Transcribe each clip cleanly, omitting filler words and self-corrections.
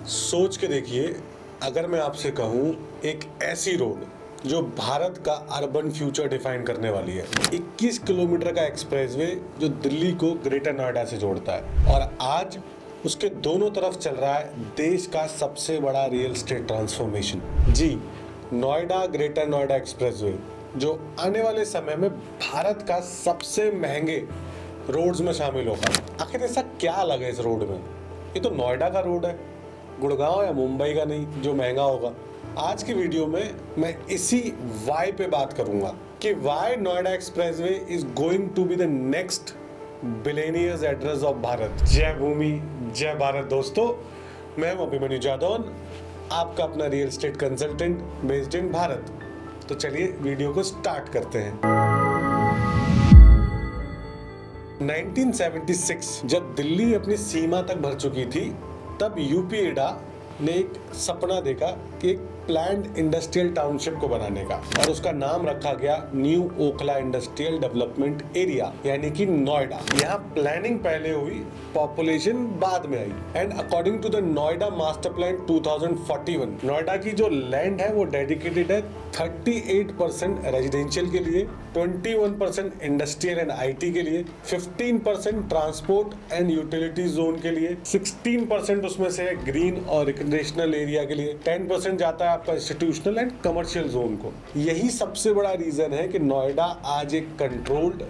सोच के देखिए, अगर मैं आपसे कहूँ एक ऐसी रोड जो भारत का अर्बन फ्यूचर डिफाइन करने वाली है, 21 किलोमीटर का एक्सप्रेसवे जो दिल्ली को ग्रेटर नोएडा से जोड़ता है और आज उसके दोनों तरफ चल रहा है देश का सबसे बड़ा रियल एस्टेट ट्रांसफॉर्मेशन। जी, नोएडा ग्रेटर नोएडा एक्सप्रेसवे जो आने वाले समय में भारत का सबसे महंगे रोड्स में शामिल होगा। आखिर ऐसा क्या अलग है इस रोड में? ये तो नोएडा का रोड है, गुड़गांव या मुंबई का नहीं जो महंगा होगा। आज की वीडियो में मैं इसी वाई पे बात करूंगा कि why Noida expressway is going to be the next billionaires address of Bharat. जय भूमि जय भारत दोस्तों, मैं हूं अभिमन्यु जादौन, आपका अपना real estate consultant based in Bharat. तो चलिए वीडियो को स्टार्ट करते हैं। 1976 जब दिल्ली अपनी सीमा तक भर चुकी थी, तब यूपीएडा ने एक सपना देखा कि एक प्लान्ड इंडस्ट्रियल टाउनशिप को बनाने का, और उसका नाम रखा गया new Okhla industrial development area, यानी कि नोएडा। यहाँ प्लानिंग पहले हुई, पॉपुलेशन बाद में आई। And according to the Noida master plan 2041, Noida की जो लैंड है वो डेडिकेटेड है 38% रेजिडेंशियल के लिए, 21% इंडस्ट्रियल एंड आईटी के लिए, 15% ट्रांसपोर्ट एंड यूटिलिटी जोन के लिए, 16% उसमें से ग्रीन और रिक्रिएशनल एरिया के लिए, 10% जाता है आपका इंस्टीट्यूशनल एंड कमर्शियल जोन को। यही सबसे बड़ा रीजन है कि नोएडा आज एक कंट्रोल्ड,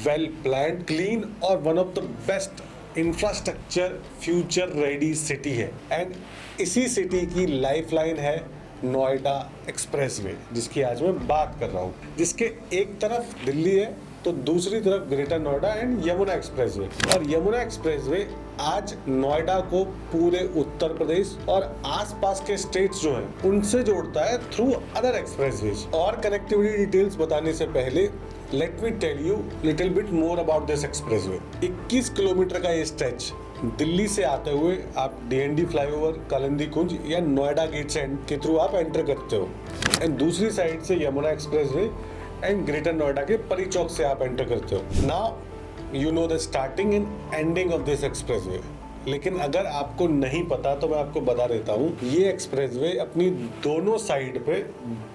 वेल प्लान्ड, क्लीन और one of the best infrastructure future ready city है। एंड इसी सिटी की लाइफलाइन है नोएडा एक्सप्रेसवे, जिसकी आज मैं बात कर रहा हूँ, जिसके एक तरफ दिल्ली है तो दूसरी तरफ greater Noida and Yamuna expressway. और यमुना एक्सप्रेसवे आज नोएडा को पूरे उत्तर प्रदेश और आसपास के स्टेट्स जो हैं उनसे जोड़ता है थ्रू अदर एक्सप्रेसवेज। और कनेक्टिविटी डिटेल्स बताने से पहले let me tell you little bit more about this expressway. 21 kilometre का ये स्ट्रेच दिल्ली से आते हुए आप डीएनडी फ्लाईओवर, कालिंदी कुंज या नोएडा गेट से के थ्रू आप एंटर करते हो, एंड दूसरी साइड से Yamuna expressway and greater Noida के परी चौक से आप एंटर करते हो। Now you know the starting and ending of this expressway. लेकिन अगर आपको नहीं पता तो मैं आपको बता देता हूँ, ये एक्सप्रेसवे अपनी दोनों साइड पे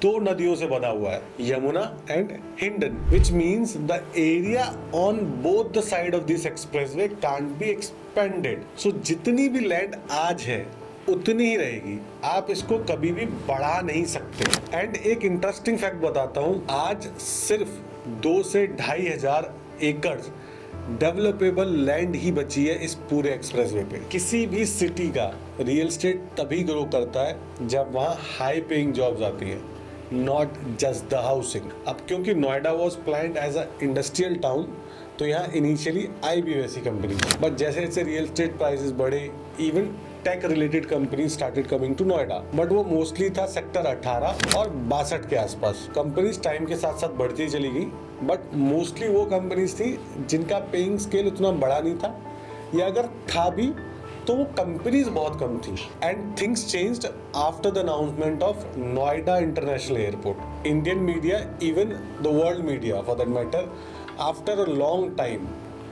दो नदियों से बना हुआ है, Yamuna and Hindon, which means the area on both the side of this expressway can't be expanded. So जितनी भी लैंड आज है उतनी ही रहेगी, आप इसको कभी भी बढ़ा नहीं सकते। एंड एक इंटरेस्टिंग फैक्ट बताता हूँ, आज सिर्फ 2 से 2.5 हजार एकड़ डेवलपेबल लैंड ही बची है इस पूरे एक्सप्रेसवे पे। किसी भी सिटी का रियल एस्टेट तभी ग्रो करता है जब वहाँ हाई पेइंग जॉब्स आती है, नॉट जस्ट द हाउसिंग। अब क्योंकि Noida was planned as a industrial town, तो यहाँ इनिशियली आई भी वैसी कंपनी, बट जैसे जैसे रियल एस्टेट प्राइसेस बढ़े, even tech related company started coming to Noida, but वो मोस्टली था सेक्टर 18 और 62 के आसपास। कंपनीज टाइम के साथ साथ बढ़ती चली गई, बट मोस्टली वो कंपनीज थी जिनका पेइंग स्केल उतना बड़ा नहीं था, या अगर था भी तो वो कंपनीज बहुत कम थी। And things changed after the announcement of Noida international airport. Indian media, even the world media for that matter, after a long time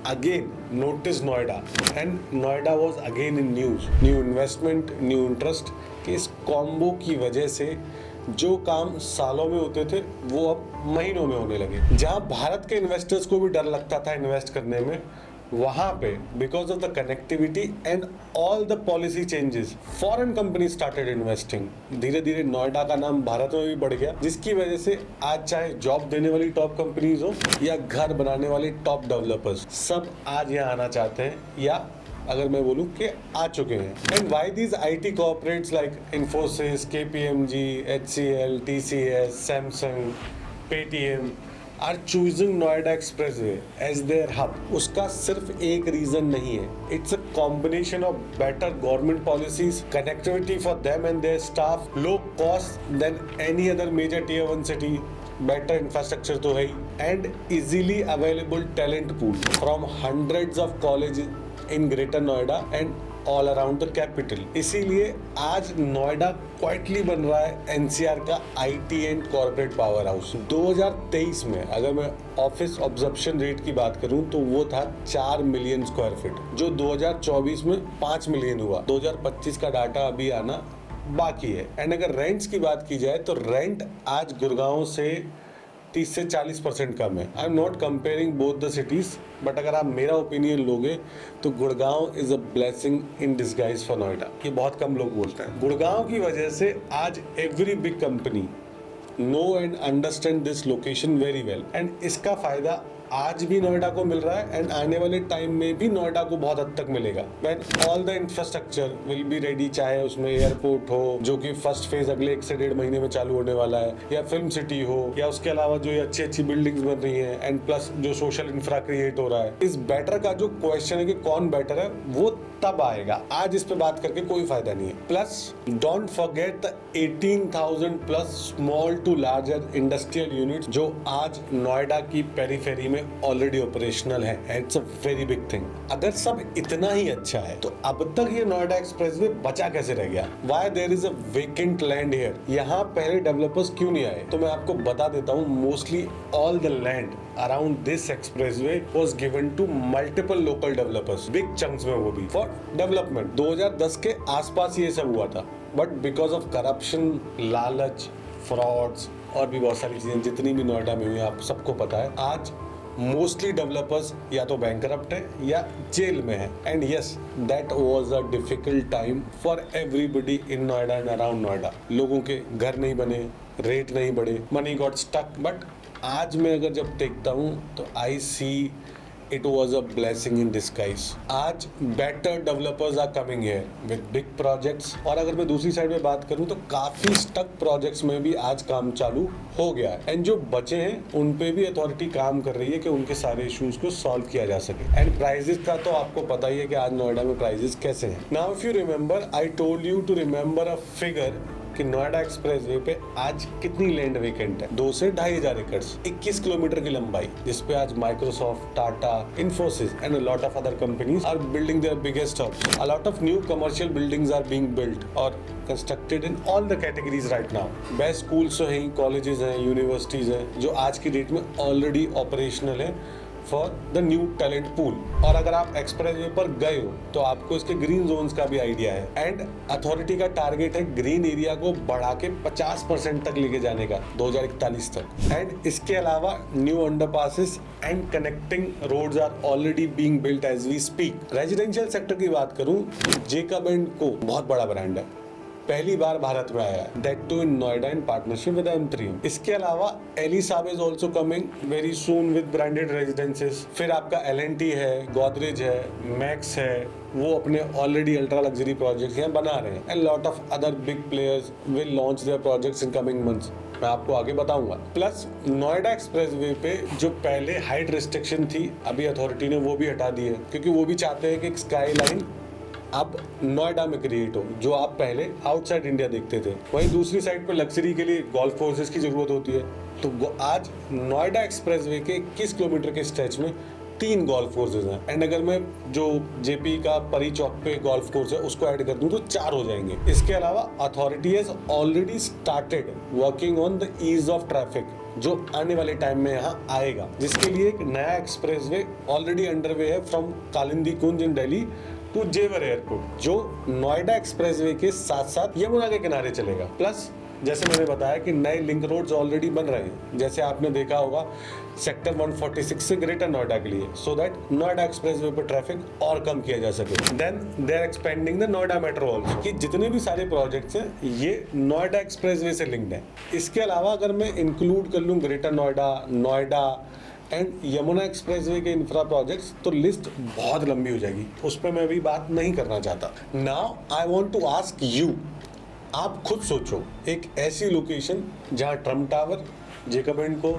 again noticed Noida, and Noida was again in news. New investment, new interest कि इस combo की वजह से जो काम सालों में होते थे वो अब महीनों में होने लगे। जहां भारत के इन्वेस्टर्स को भी डर लगता था इन्वेस्ट करने में, वहां पे because of the connectivity and all the policy changes, foreign company started investing. धीरे धीरे नोएडा का नाम भारत में भी बढ़ गया, जिसकी वजह से आज चाहे जॉब देने वाली टॉप कंपनीज हो या घर बनाने वाले टॉप डेवलपर्स, सब आज यहाँ आना चाहते हैं, या अगर मैं बोलूँ कि आ चुके हैं। And why these IT corporates like Infosys, KPMG, HCL, TCS, Samsung, Paytm are choosing Noida Expressway as their hub, उसका सिर्फ एक रीजन नहीं है, it's a combination of better government policies, connectivity for them and their staff, low cost than any other major tier 1 city, better infrastructure तो है ही, and easily available talent pool from hundreds of colleges in Greater Noida and all around the capital. इसीलिए आज Noida quietly बन रहा है NCR का IT and corporate power house. 2023 में अगर मैं ऑफिस ऑब्जर्प्शन रेट की बात करूं तो वो था 4 मिलियन स्क्वायर फीट, जो 2024 में 5 मिलियन हुआ। 2025 का डाटा अभी आना बाकी है। एंड अगर रेंट्स की बात की जाए तो रेंट आज गुड़गांव से 30 से 40% कम है। I am not comparing both the cities, but अगर आप मेरा ओपिनियन लोगे तो Gurgaon is a blessing in disguise for Noida. ये बहुत कम लोग बोलते हैं। गुड़गांव की वजह से आज every big company know and understand this location very well, and इसका फायदा आज भी नोएडा को मिल रहा है एंड आने वाले टाइम में भी नोएडा को बहुत हद तक मिलेगा। When all the infrastructure will be ready, चाहे उसमें एयरपोर्ट हो जो कि फर्स्ट फेज अगले 1 से 1.5 महीने में चालू होने वाला है, या फिल्म सिटी हो, या उसके अलावा जो ये अच्छी अच्छी बिल्डिंग्स बन रही हैं, एंड प्लस जो सोशल इंफ्रा क्रिएट हो रहा है। इस बेटर का जो क्वेश्चन है कि कौन बेटर है, वो तब आएगा। आज इस पे बात करके कोई फायदा नहीं है। Plus don't forget the 18,000 plus small to larger industrial units जो आज नोएडा की पेरीफेरी में ऑलरेडी ऑपरेशनल है। It's a very big thing. अगर सब इतना ही अच्छा है तो अब तक ये नोएडा एक्सप्रेसवे बचा कैसे रह गया? Why there is a vacant land here? यहाँ पहले डेवलपर्स क्यों नहीं आए? तो मैं आपको बता देता हूँ, mostly all the land around this expressway was given to multiple local developers, big chunks में, वो भी for development। 2010 के आसपास ये सब हुआ था, but because of corruption, लालच, frauds और भी बहुत सारी चीजें जितनी भी नोएडा में हुई आप सबको पता है, आज मोस्टली डेवलपर्स या तो बैंकरप्ट है या जेल में है। And yes, that was a difficult time for everybody in Noida and around Noida. लोगों के घर नहीं बने, रेट नहीं बढ़े, मनी गॉट स्टक। बट आज मैं अगर जब देखता हूँ तो I see it was a blessing in disguise. आज better developers are coming here with big projects. और अगर मैं दूसरी साइड में बात करूँ तो काफी स्टक प्रोजेक्ट्स में भी आज काम चालू हो गया है, एंड जो बचे हैं उन पे भी अथॉरिटी काम कर रही है कि उनके सारे इश्यूज को सॉल्व किया जा सके। एंड प्राइजेस का तो आपको पता ही है कि आज नोएडा में प्राइजेस कैसे हैं। Now if you remember, I told you to remember a figure कि नोएडा एक्सप्रेसवे पे आज कितनी लैंड वेकेंट है। 2 से 2,500 एकड़, 21 किलोमीटर की लंबाई, जिसपे आज Microsoft, Tata, Infosys and a lot of other companies are building their biggest hubs. A lot of new commercial buildings are being built और constructed in all the categories right now. Best schools तो हैं, colleges हैं, universities हैं, जो आज की date में already operational है for the new talent pool. और अगर आप एक्सप्रेसवे पर गए हो तो आपको इसके ग्रीन जोन्स का भी आइडिया है। एंड अथॉरिटी का टारगेट है ग्रीन एरिया को बढ़ा के 50% तक लेके जाने का 2041 तक। एंड इसके अलावा new underpasses and connecting roads are already being built as we speak. Residential sector की बात करूं, जेकब एंड को बहुत बड़ा ब्रांड है, पहली बार भारत में आया है, that too in Noida in partnership with M3M। इसके अलावा Elie Saab is also coming very soon with branded residences. फिर आपका L&T है, गोदरेज है, मैक्स है, वो अपने ऑलरेडी अल्ट्रा लग्जरी प्रोजेक्ट्स यहाँ बना रहे हैं। And lot of other big players will launch their projects in coming months. मैं आपको आगे बताऊंगा। प्लस नोएडा एक्सप्रेसवे पे जो पहले हाइट रिस्ट्रिक्शन थी, अभी अथॉरिटी ने वो भी हटा दी है, क्योंकि वो भी चाहते हैं कि स्काई लाइन अब नोएडा में क्रिएट हो, जो आप पहले आउटसाइड इंडिया देखते थे। वहीं दूसरी साइड पर लग्जरी के लिए गोल्फ कोर्सेज की जरूरत होती है, तो आज नोएडा एक्सप्रेसवे के 21 किलोमीटर के स्ट्रेच में 3 गोल्फ कोर्सेज हैं। एंड अगर मैं जो जेपी का परी चौक पे गोल्फ कोर्स है उसको ऐड कर दूं तो 4 हो जाएंगे। इसके अलावा authority has already started working on the ease of traffic, जो आने वाले टाइम में यहाँ आएगा, जिसके लिए एक नया एक्सप्रेसवे ऑलरेडी अंडरवे है from Kalindi Kunj in Delhi to Jewar airport, जो नोएडा एक्सप्रेसवे के साथ साथ यमुना के किनारे चलेगा। प्लस जैसे मैंने बताया कि नए लिंक रोड्स ऑलरेडी बन रहे हैं, जैसे आपने देखा होगा सेक्टर 146 से ग्रेटर नोएडा के लिए, सो दैट नोएडा एक्सप्रेसवे पर ट्रैफिक और कम किया जा सके। Then they are expanding the Noida metro also, कि जितने भी सारे प्रोजेक्ट्स हैं ये नोएडा एक्सप्रेसवे से लिंक्ड हैं। इसके अलावा अगर मैं इंक्लूड कर लूँ greater Noida, Noida and Yamuna expressway के इंफ्रा प्रोजेक्ट्स, तो लिस्ट बहुत लंबी हो जाएगी, उस पर मैं अभी बात नहीं करना चाहता। Now I want to ask you, आप खुद सोचो एक ऐसी लोकेशन जहां ट्रम्प टावर, जेकब एंड को,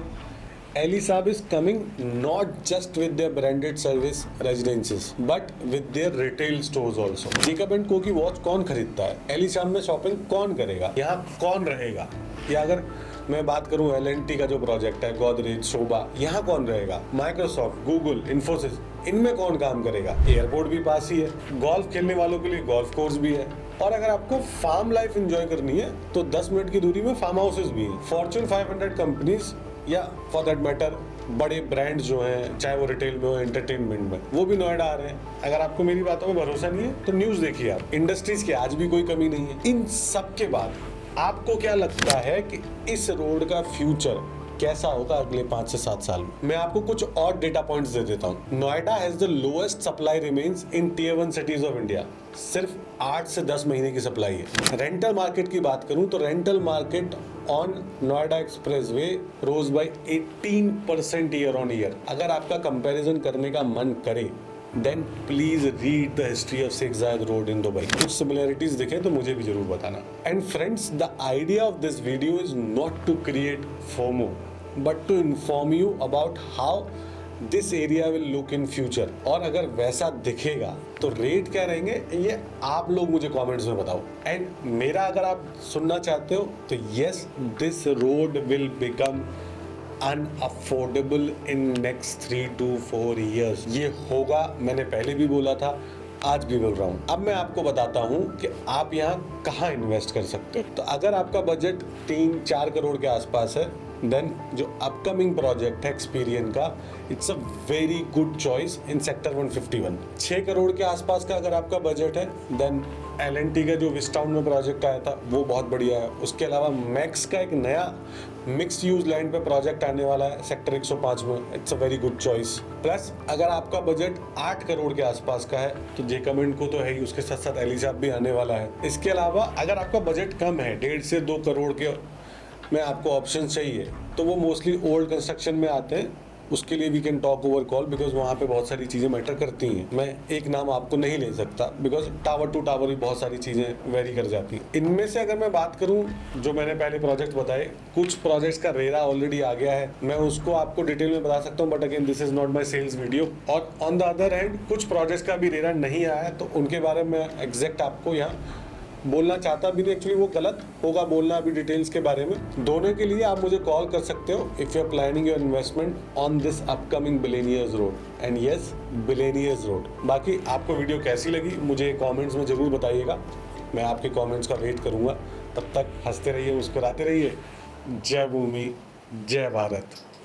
एलिसाब is coming not just with their branded service residences but with their retail stores also। Jacob and को की वॉच कौन खरीदता है? एलिसाब में शॉपिंग कौन करेगा? यहाँ कौन रहेगा? या अगर मैं बात करूं L&T का जो प्रोजेक्ट है, गोदरेज, शोभा, यहाँ कौन रहेगा? माइक्रोसॉफ्ट, गूगल, इन्फोसिस, इनमें कौन काम करेगा? एयरपोर्ट भी पास ही है, गोल्फ खेलने वालों के लिए गोल्फ कोर्स भी है, और अगर आपको फार्म लाइफ एंजॉय करनी है तो 10 मिनट की दूरी में फार्म हाउसेस भी हैं। फॉर्च्यून 500 कंपनीज या फॉर दैट मैटर बड़े ब्रांड्स जो हैं, चाहे वो रिटेल में हो, एंटरटेनमेंट में, वो भी नोएडा आ रहे हैं। अगर आपको मेरी बातों में भरोसा नहीं है तो न्यूज़ देखिए आप। इंडस्ट्रीज की आज भी कोई कमी नहीं है। इन सब के बाद आपको क्या लगता है कि इस रोड का फ्यूचर कैसा होगा अगले 5 से 7 साल में? मैं आपको कुछ और डेटा पॉइंट्स दे देता हूँ। Noida has the lowest supply remains in tier 1 cities of India. सिर्फ 8 से 10 महीने की सप्लाई है। रेंटल मार्केट की बात करूं तो rental market on Noida expressway rose by 18% year on year. अगर आपका कंपैरिजन करने का मन करे then please read the history of Sheikh Zayed Road in Dubai. कुछ सिमिलरिटीज दिखे तो मुझे भी जरूर बताना। And friends, the idea of this video is not to create FOMO but to inform you about how this area will look in future. और अगर वैसा दिखेगा तो रेट क्या रहेंगे ये आप लोग मुझे कमेंट्स में बताओ। एंड मेरा अगर आप सुनना चाहते हो तो yes, this road will become unaffordable in next 3 to 4 years। ये होगा, मैंने पहले भी बोला था, आज भी बोल रहा हूँ। अब मैं आपको बताता हूँ कि आप यहाँ कहाँ इन्वेस्ट कर सकते हो। तो अगर आपका बजट 3-4 करोड़ के आसपास है देन जो अपकमिंग प्रोजेक्ट है एक्सपीरियन का, it's a very good choice in sector 151। 6 crore के आसपास का अगर आपका बजट है देन L&T का जो विस्टाउन में प्रोजेक्ट आया था वो बहुत बढ़िया है। उसके अलावा मैक्स का एक नया मिक्स्ड यूज लैंड पे प्रोजेक्ट आने वाला है सेक्टर 105 में, it's a very good choice. Plus अगर आपका बजट 8 करोड़ के आसपास का है तो जे कमेंट को तो है ही, उसके साथ साथ एलिजाब भी आने वाला है। इसके अलावा अगर आपका बजट कम है, 1.5 से 2 करोड़ के में आपको ऑप्शन चाहिए, तो वो मोस्टली ओल्ड कंस्ट्रक्शन में आते हैं। उसके लिए we can talk over call because वहाँ पे बहुत सारी चीज़ें मैटर करती हैं। मैं एक नाम आपको नहीं ले सकता बिकॉज टावर टू टावर भी बहुत सारी चीज़ें वेरी कर जाती हैं। इनमें से अगर मैं बात करूँ जो मैंने पहले प्रोजेक्ट बताए, कुछ प्रोजेक्ट्स का रेरा ऑलरेडी आ गया है, मैं उसको आपको डिटेल में बता सकता हूँ, but again this is not my sales video. और ऑन द अदर हैंड कुछ प्रोजेक्ट्स का भी रेरा नहीं आया है, तो उनके बारे में एग्जैक्ट आपको यहाँ बोलना चाहता भी नहीं, एक्चुअली वो गलत होगा बोलना अभी डिटेल्स के बारे में। दोनों के लिए आप मुझे कॉल कर सकते हो if you are planning your investment on this upcoming billionaires road. And yes, billionaires road. बाकी आपको वीडियो कैसी लगी मुझे कमेंट्स में ज़रूर बताइएगा, मैं आपके कमेंट्स का वेट करूँगा। तब तक हंसते रहिए, मुस्कुराते रहिए। जय भूमि, जय भारत।